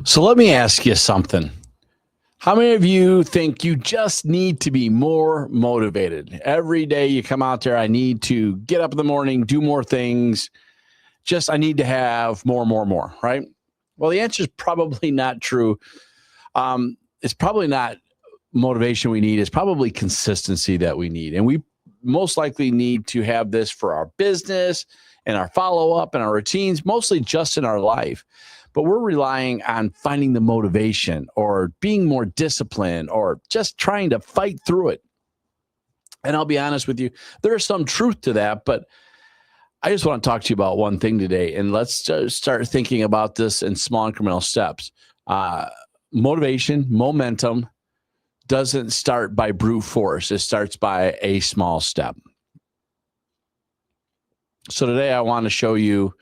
So let me ask you something. How many of you think you just need to be more motivated? Every day you come out there, I need to get up in the morning, do more things. I need to have more, right? Well, the answer is probably not true. It's probably not motivation we need. It's probably consistency that we need. And we most likely need to have this for our business and our follow-up and our routines, mostly just in our life. But we're relying on finding the motivation or being more disciplined or just trying to fight through it. And I'll be honest with you, there is some truth to that, but I just want to talk to you about one thing today, and let's start thinking about this in small incremental steps. Momentum doesn't start by brute force. It starts by a small step. So today I want to show you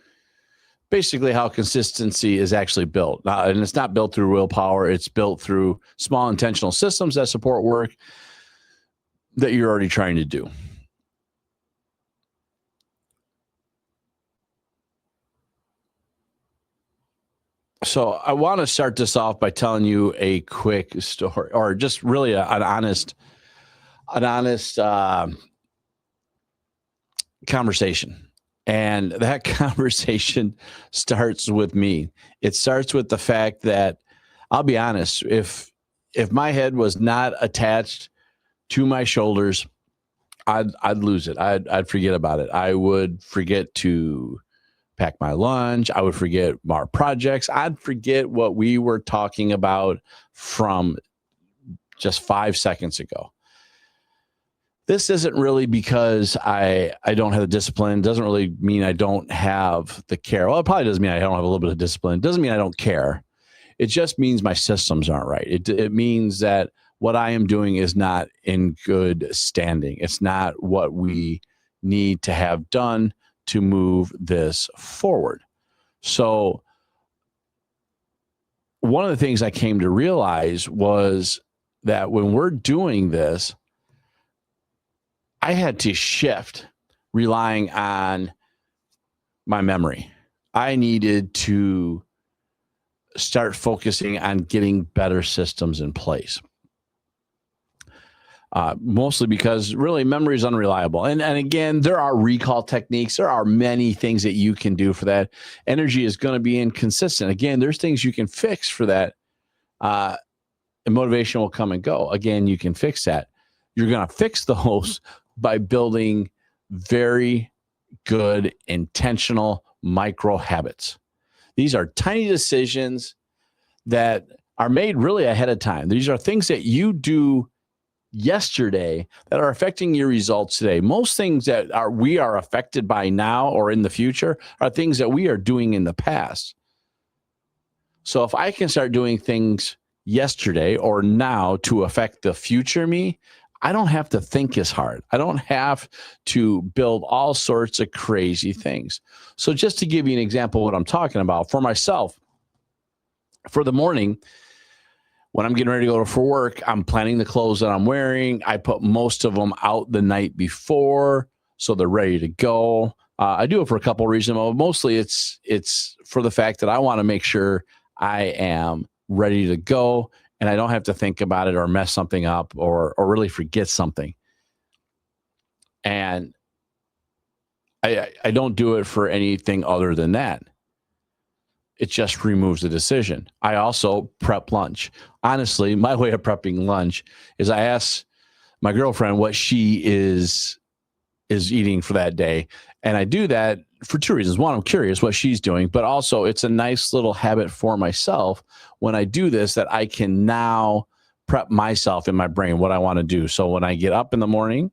basically how consistency is actually built. And it's not built through willpower. It's built through small intentional systems that support work that you're already trying to do. So I want to start this off by telling you a quick story, or just really an honest conversation. And that conversation starts with me. It starts with the fact that, I'll be honest, if my head was not attached to my shoulders, I'd lose it. I'd forget about it. I would forget to pack my lunch. I would forget our projects. I'd forget what we were talking about from just 5 seconds ago. This isn't really because I don't have the discipline. It doesn't really mean I don't have the care. Well, it probably does mean I don't have a little bit of discipline. It doesn't mean I don't care. It just means my systems aren't right. It means that what I am doing is not in good standing. It's not what we need to have done to move this forward. So one of the things I came to realize was that when we're doing this, I had to shift relying on my memory. I needed to start focusing on getting better systems in place. Mostly because really memory is unreliable. And again, there are recall techniques. There are many things that you can do for that. Energy is going to be inconsistent. Again, there's things you can fix for that. And motivation will come and go. Again, you can fix that. You're going to fix those by building very good, intentional micro habits. These are tiny decisions that are made really ahead of time. These are things that you do yesterday that are affecting your results today. Most things that we are affected by now or in the future are things that we are doing in the past. So if I can start doing things yesterday or now to affect the future me, I don't have to think as hard. I don't have to build all sorts of crazy things. So just to give you an example of what I'm talking about, for myself, for the morning, when I'm getting ready to go for work, I'm planning the clothes that I'm wearing. I put most of them out the night before, so they're ready to go. I do it for a couple of reasons. Mostly it's for the fact that I want to make sure I am ready to go and I don't have to think about it or mess something up or really forget something. And I don't do it for anything other than that. It just removes the decision. I also prep lunch. Honestly, my way of prepping lunch is I ask my girlfriend what she is eating for that day. And I do that for two reasons. One, I'm curious what she's doing, but also it's a nice little habit for myself when I do this that I can now prep myself in my brain what I want to do. So when I get up in the morning,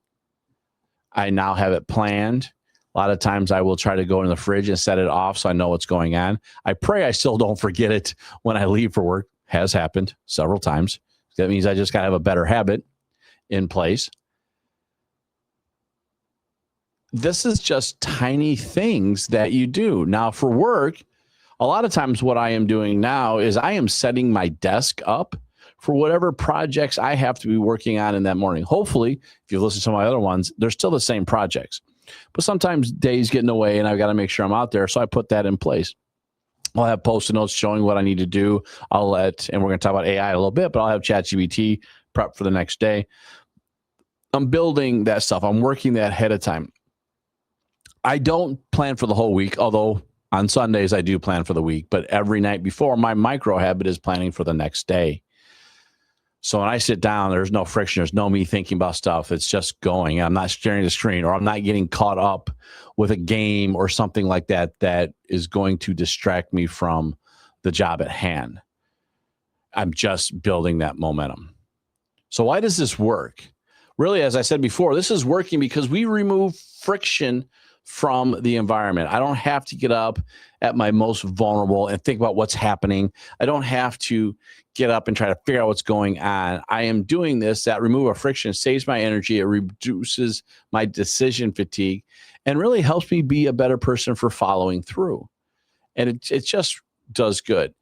I now have it planned. A lot of times I will try to go in the fridge and set it off so I know what's going on. I pray I still don't forget it when I leave for work. Has happened several times. That means I just got to have a better habit in place. This is just tiny things that you do. Now for work, a lot of times what I am doing now is I am setting my desk up for whatever projects I have to be working on in that morning. Hopefully, if you listen to my other ones, they're still the same projects. But sometimes days get in the way and I've got to make sure I'm out there. So I put that in place. I'll have post-it notes showing what I need to do. And we're going to talk about AI a little bit, but I'll have ChatGPT prep for the next day. I'm building that stuff. I'm working that ahead of time. I don't plan for the whole week, although on Sundays I do plan for the week, but every night before, my micro habit is planning for the next day. So when I sit down, there's no friction. There's no me thinking about stuff. It's just going. I'm not staring at the screen, or I'm not getting caught up with a game or something like that that is going to distract me from the job at hand. I'm just building that momentum. So why does this work? Really, as I said before, this is working because we remove friction from the environment. I don't have to get up at my most vulnerable and think about what's happening. I don't have to get up and try to figure out what's going on. I am doing this. That removal of friction saves my energy. It reduces my decision fatigue and really helps me be a better person for following through. And it just does good.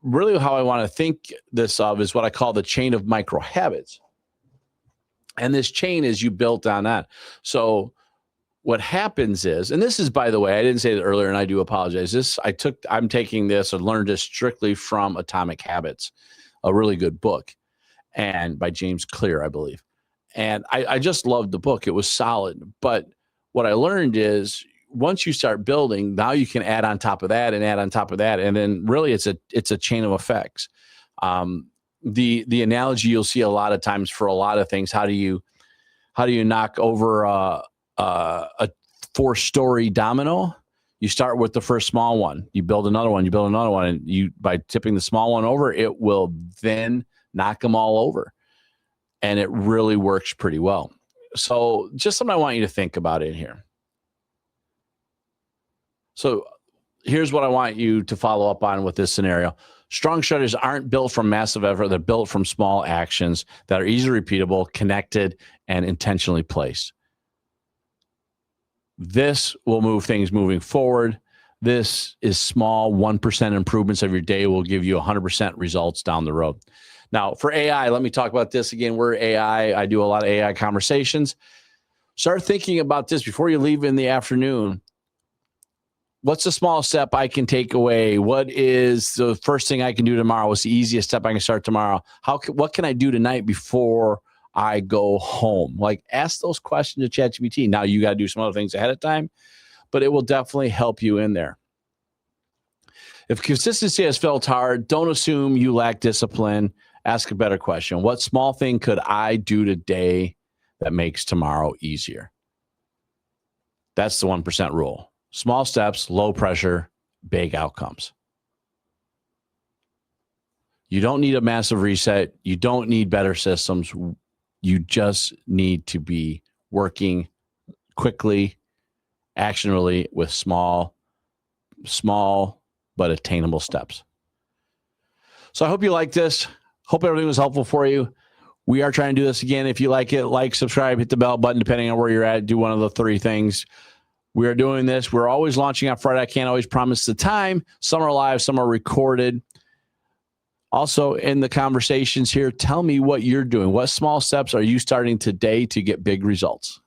Really how I want to think this of is what I call the chain of micro habits. And this chain is you built on that. So what happens is, and this is, by the way, I didn't say that earlier, and I do apologize. I'm taking this and learned this strictly from Atomic Habits, a really good book, and by James Clear, I believe. And I just loved the book. It was solid. But what I learned is once you start building, now you can add on top of that and add on top of that. And then really it's a chain of effects. The analogy you'll see a lot of times for a lot of things, how do you knock over a 4-story domino? You start with the first small one, you build another one, and by tipping the small one over, it will then knock them all over. And it really works pretty well. So just something I want you to think about in here. So here's what I want you to follow up on with this scenario. Strong strategies aren't built from massive effort. They're built from small actions that are easily repeatable, connected, and intentionally placed. This will move things moving forward. This is small. 1% improvements of your day will give you 100% results down the road. Now, for AI, let me talk about this again. We're AI. I do a lot of AI conversations. Start thinking about this before you leave in the afternoon. What's the small step I can take away? What is the first thing I can do tomorrow? What's the easiest step I can start tomorrow? What can I do tonight before I go home? Like, ask those questions to ChatGPT. Now, you got to do some other things ahead of time, but it will definitely help you in there. If consistency has felt hard, don't assume you lack discipline. Ask a better question. What small thing could I do today that makes tomorrow easier? That's the 1% rule. Small steps, low pressure, big outcomes. You don't need a massive reset. You don't need better systems. You just need to be working quickly, actionably with small but attainable steps. So I hope you like this. Hope everything was helpful for you. We are trying to do this again. If you like it, like, subscribe, hit the bell button, depending on where you're at. Do one of the 3 things. We are doing this. We're always launching on Friday. I can't always promise the time. Some are live, some are recorded. Also, in the conversations here, tell me what you're doing. What small steps are you starting today to get big results?